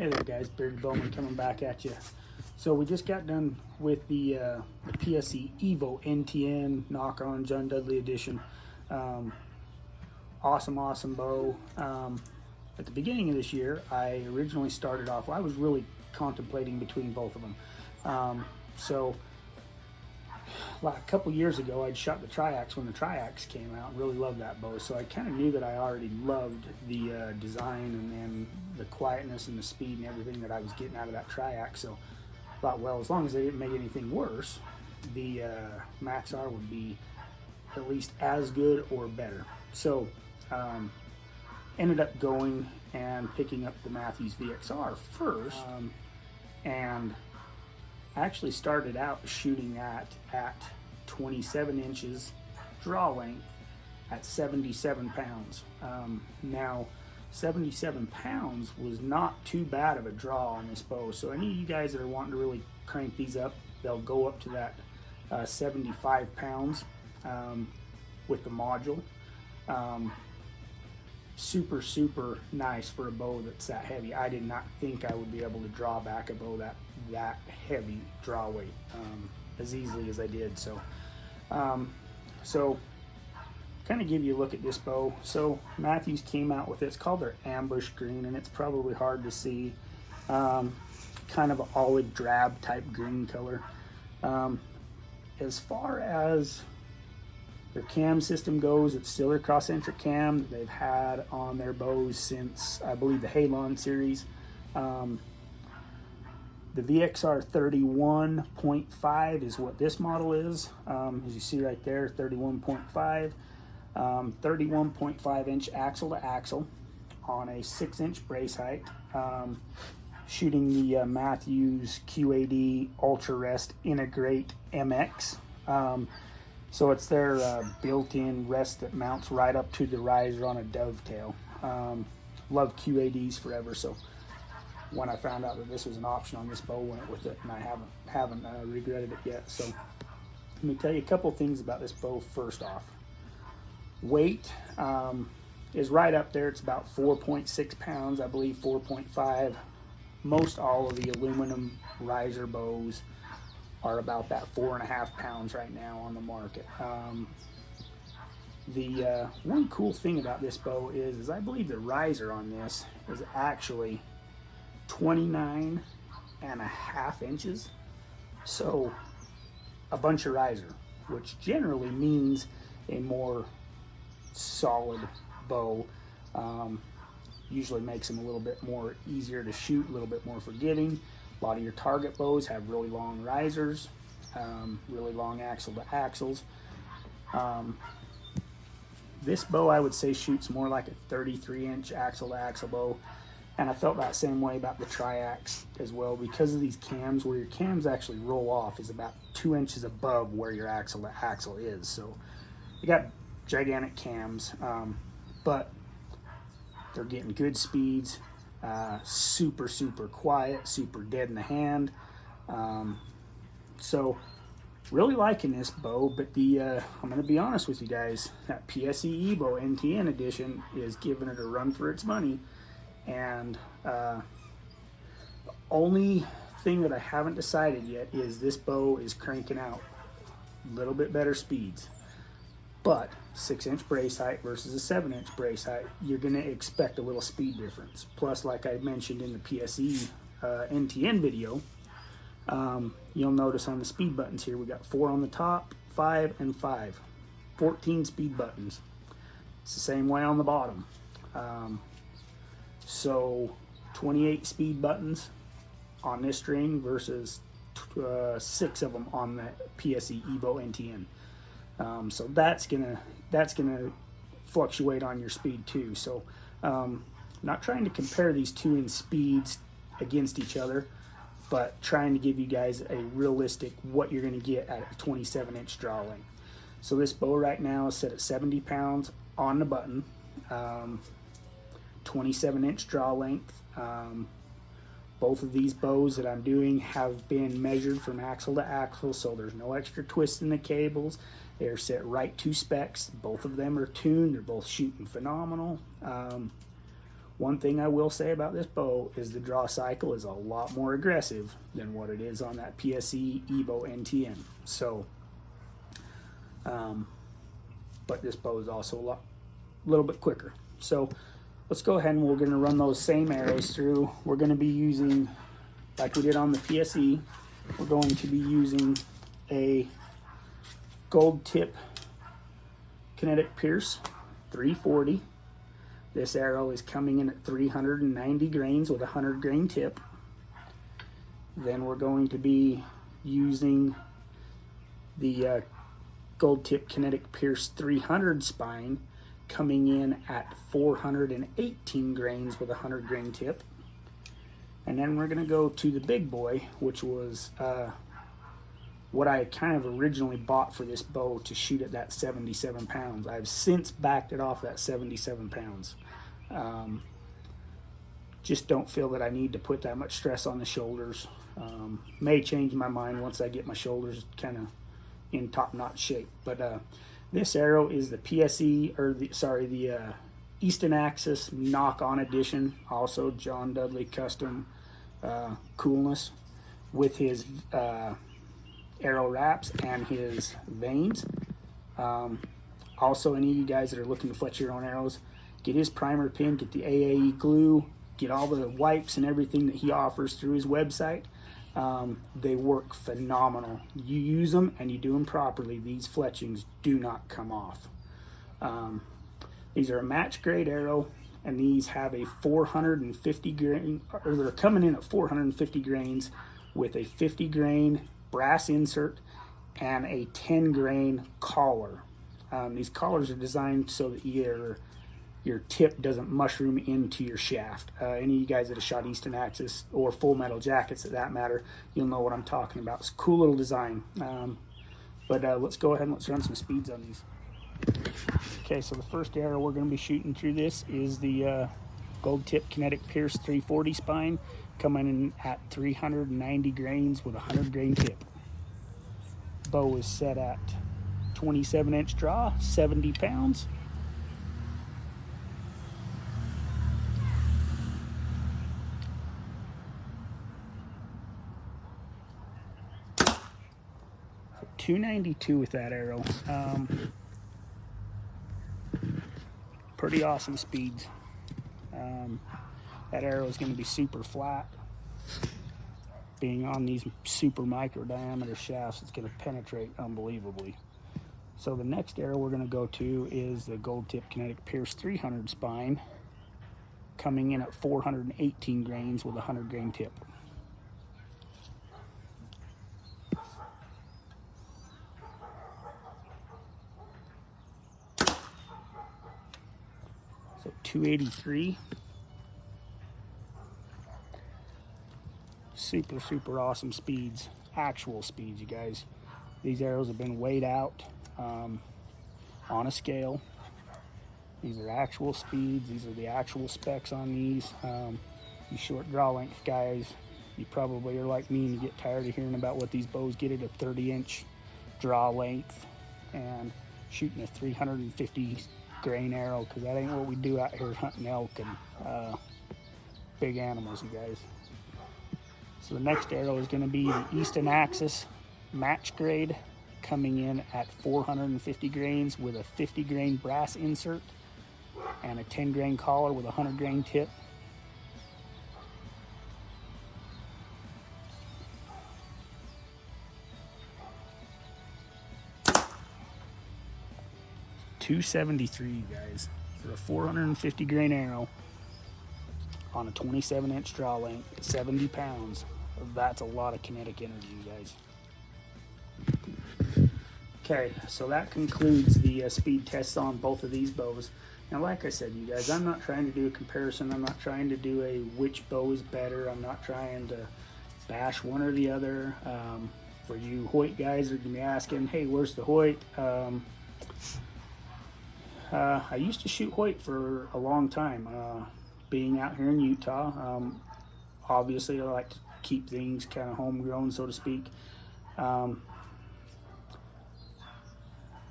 Hey there guys, Bearded Bowman coming back at you. So we just got done with the PSE Evo NTN knock-on John Dudley edition. Awesome bow. At the beginning of this year, I originally started off, I was really contemplating between both of them. So a couple years ago, I'd shot the Triax when the Triax came out and really loved that bow. So I kind of knew that I already loved the design and the quietness and the speed and everything that I was getting out of that Triax. So I thought, well, as long as they didn't make anything worse, the VXR would be at least as good or better. So ended up going and picking up the Mathews VXR first, and actually started out shooting at 27 inches draw length at 77 pounds. Now 77 pounds was not too bad of a draw on this bow, so any of you guys that are wanting to really crank these up, they'll go up to that 75 pounds with the module. Super nice for a bow that's that heavy. I did not think I would be able to draw back a bow that heavy draw weight as easily as I did. So kind of give you a look at this bow. So Mathews came out with it. It's called their ambush green, and it's probably hard to see. Kind of an olive drab type green color. As far as their cam system goes, it's still their cross-centric cam that they've had on their bows since, I believe, the Halon series. The VXR 31.5 is what this model is. As you see right there, 31.5. 31.5 inch axle to axle on a 6-inch brace height. Shooting the Mathews QAD Ultra Rest Integrate MX. So it's their built-in rest that mounts right up to the riser on a dovetail. Love QADs forever, so when I found out that this was an option on this bow, went with it, and I haven't regretted it yet. So let me tell you a couple things about this bow. First off, weight is right up there. It's about 4.6 pounds, I believe 4.5. Most all of the aluminum riser bows are about that 4.5 pounds right now on the market. The one cool thing about this bow is I believe the riser on this is actually 29.5 inches. So a bunch of riser, which generally means a more solid bow. Usually makes them a little bit more easier to shoot, a little bit more forgiving. A lot of your target bows have really long risers, really long axle to axles. This bow, I would say, shoots more like a 33-inch axle to axle bow, and I felt that same way about the Triax as well, because of these cams. Where your cams actually roll off is about 2 inches above where your axle to axle is. So you got gigantic cams, but they're getting good speeds. Super quiet, super dead in the hand. So really liking this bow, but I'm gonna be honest with you guys, that PSE Evo NTN edition is giving it a run for its money. And the only thing that I haven't decided yet is this bow is cranking out a little bit better speeds. But 6-inch brace height versus a 7-inch brace height, you're going to expect a little speed difference. Plus, like I mentioned in the PSE NTN video, you'll notice on the speed buttons here, we got 4 on the top, 5 and 5. 14 speed buttons. It's the same way on the bottom. So 28 speed buttons on this string versus 6 of them on the PSE Evo NTN. So that's gonna fluctuate on your speed too. So not trying to compare these two in speeds against each other, but trying to give you guys a realistic what you're gonna get at a 27-inch draw length. So this bow right now is set at 70 pounds on the button, 27-inch draw length. Both of these bows that I'm doing have been measured from axle to axle, so there's no extra twist in the cables. They're set right to specs. Both of them are tuned. They're both shooting phenomenal. One thing I will say about this bow is the draw cycle is a lot more aggressive than what it is on that PSE Evo NTN. So, but this bow is also a little bit quicker. So let's go ahead and we're going to run those same arrows through. We're going to be using, like we did on the PSE, we're going to be using a gold tip kinetic Pierce 340. This arrow is coming in at 390 grains with a 100 grain tip. Then we're going to be using the gold tip kinetic Pierce 300 spine, coming in at 418 grains with a 100 grain tip. And then we're going to go to the big boy, which was what I kind of originally bought for this bow to shoot at that 77 pounds. I've since backed it off that 77 pounds. Just don't feel that I need to put that much stress on the shoulders. May change my mind once I get my shoulders kind of in top-notch shape. But this arrow is the PSE, or the Easton Axis knock-on edition, also John Dudley custom coolness with his arrow wraps and his vanes. Also, any of you guys that are looking to fletch your own arrows, get his primer pin, get the AAE glue, get all the wipes and everything that he offers through his website. They work phenomenal. You use them and you do them properly, these fletchings do not come off. These are a match grade arrow, and these have a 450 grain, or they're coming in at 450 grains with a 50 grain brass insert and a 10 grain collar. These collars are designed so that your tip doesn't mushroom into your shaft. Any of you guys that have shot Easton Axis or Full Metal Jackets, at that matter, you'll know what I'm talking about. It's a cool little design. But let's go ahead and let's run some speeds on these. Okay, so the first arrow we're going to be shooting through this is the gold tip kinetic Pierce 340 spine, coming in at 390 grains with a 100 grain tip. Bow is set at 27-inch draw, 70 pounds. So 292 with that arrow. Pretty awesome speeds. That arrow is going to be super flat. Being on these super micro diameter shafts, it's going to penetrate unbelievably. So the next arrow we're going to go to is the gold tip kinetic Pierce 300 spine, coming in at 418 grains with a 100 grain tip. So 283. Super awesome speeds, actual speeds, you guys. These arrows have been weighed out on a scale. These are actual speeds. These are the actual specs on these. You short draw length guys, you probably are like me and you get tired of hearing about what these bows get at a 30-inch draw length and shooting a 350 grain arrow, because that ain't what we do out here hunting elk and big animals, you guys. So the next arrow is going to be the Easton Axis match grade, coming in at 450 grains with a 50 grain brass insert and a 10 grain collar with a 100 grain tip. $273, guys, for a 450 grain arrow on a 27-inch draw length, 70 pounds. That's a lot of kinetic energy, you guys. Okay, so that concludes the speed tests on both of these bows. Now, like I said, you guys, I'm not trying to do a comparison. I'm not trying to do a which bow is better. I'm not trying to bash one or the other. For you Hoyt guys are going to be asking, hey, where's the Hoyt? I used to shoot Hoyt for a long time. Being out here in Utah, obviously I like to keep things kind of homegrown, so to speak.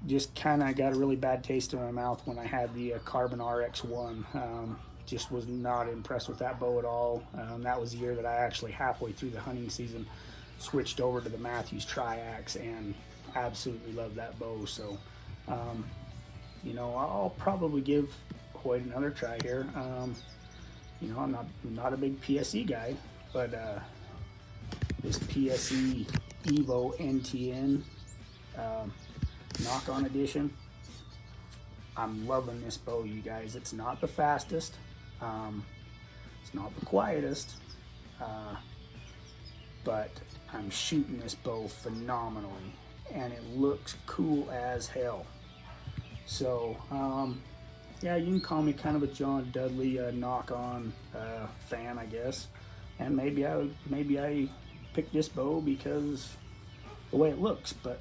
Just kind of got a really bad taste in my mouth when I had the Carbon RX1. just was not impressed with that bow at all. That was the year that I actually, halfway through the hunting season, switched over to the Mathews Triax and absolutely loved that bow. So, you know, I'll probably give Hoyt another try here. You know, I'm not a big PSE guy, but this PSE Evo NTN knock-on edition, I'm loving this bow, you guys. It's not the fastest, it's not the quietest, but I'm shooting this bow phenomenally, and it looks cool as hell. So, yeah, you can call me kind of a John Dudley knock-on fan, I guess. And maybe I picked this bow because the way it looks. But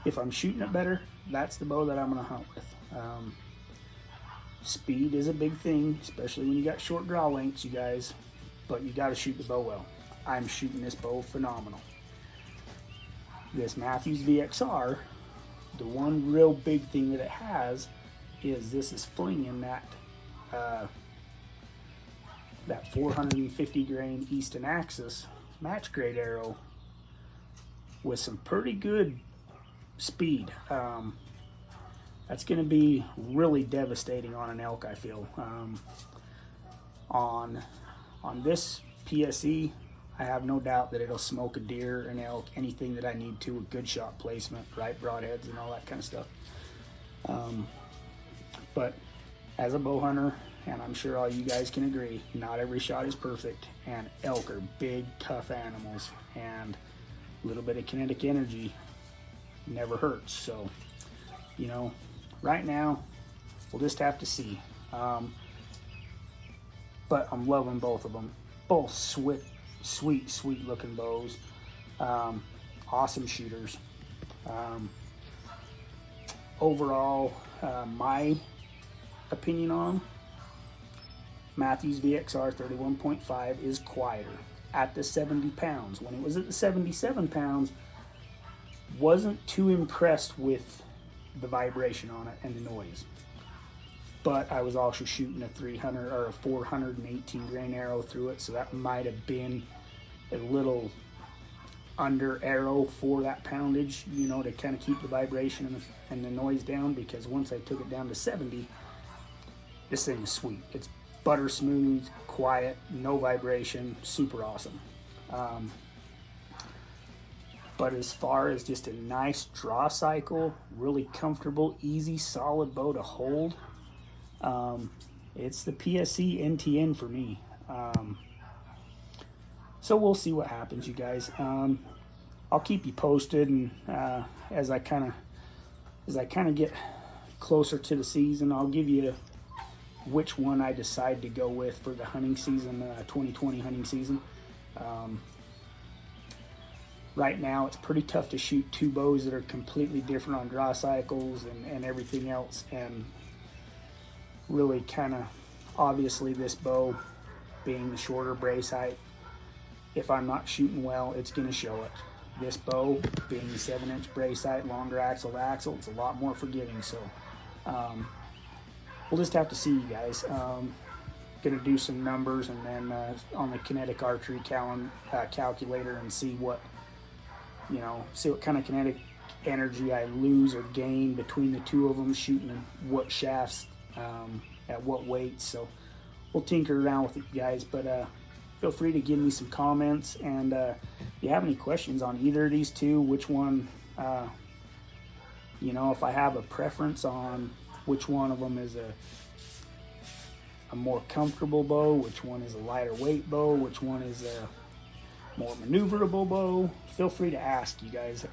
if I'm shooting it better, that's the bow that I'm gonna hunt with. Speed is a big thing, especially when you got short draw lengths, you guys. But you got to shoot the bow well. I'm shooting this bow phenomenal. This Mathews VXR, the one real big thing that it has is this is flinging that 450 grain Easton Axis match grade arrow with some pretty good speed. That's going to be really devastating on an elk, I feel. On this PSE, I have no doubt that it'll smoke a deer, an elk, anything that I need to with good shot placement, right broadheads and all that kind of stuff. But as a bow hunter, and I'm sure all you guys can agree, not every shot is perfect, and elk are big, tough animals, and a little bit of kinetic energy never hurts. So, you know, right now, we'll just have to see. But I'm loving both of them. Both sweet looking bows. Awesome shooters. Overall, my opinion on Mathews VXR 31.5 is quieter at the 70 pounds. When it was at the 77 pounds, wasn't too impressed with the vibration on it and the noise. But I was also shooting a 300 or a 418 grain arrow through it, so that might have been a little under arrow for that poundage, you know, to kind of keep the vibration and the noise down, because once I took it down to 70, this thing is sweet. It's butter smooth, quiet, no vibration, super awesome. But as far as just a nice draw cycle, really comfortable, easy, solid bow to hold, it's the PSE NTN for me. So we'll see what happens, you guys. I'll keep you posted, and as I kind of get closer to the season, I'll give you which one I decide to go with for the hunting season, 2020 hunting season. Right now, it's pretty tough to shoot two bows that are completely different on draw cycles and everything else, and really kind of, obviously this bow being the shorter brace height, if I'm not shooting well, it's going to show it. This bow being the 7-inch brace height, longer axle to axle, it's a lot more forgiving. So we'll just have to see, you guys. Gonna do some numbers, and then on the kinetic archery calculator, and see what kind of kinetic energy I lose or gain between the two of them, shooting what shafts at what weights. So we'll tinker around with it, you guys, but feel free to give me some comments, and if you have any questions on either of these two, which one, if I have a preference on which one of them is a more comfortable bow, which one is a lighter weight bow, which one is a more maneuverable bow, feel free to ask, you guys.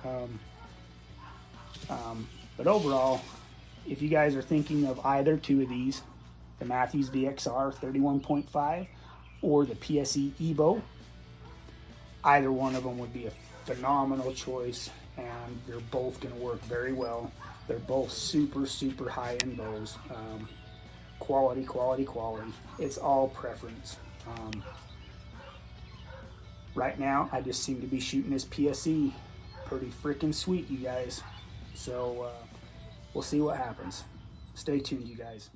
But overall, if you guys are thinking of either two of these, the Mathews VXR 31.5 or the PSE Evo, either one of them would be a phenomenal choice, and they're both going to work very well. They're both super high-end bows. Quality. It's all preference. Right now, I just seem to be shooting this PSE pretty freaking sweet, you guys. So we'll see what happens. Stay tuned, you guys.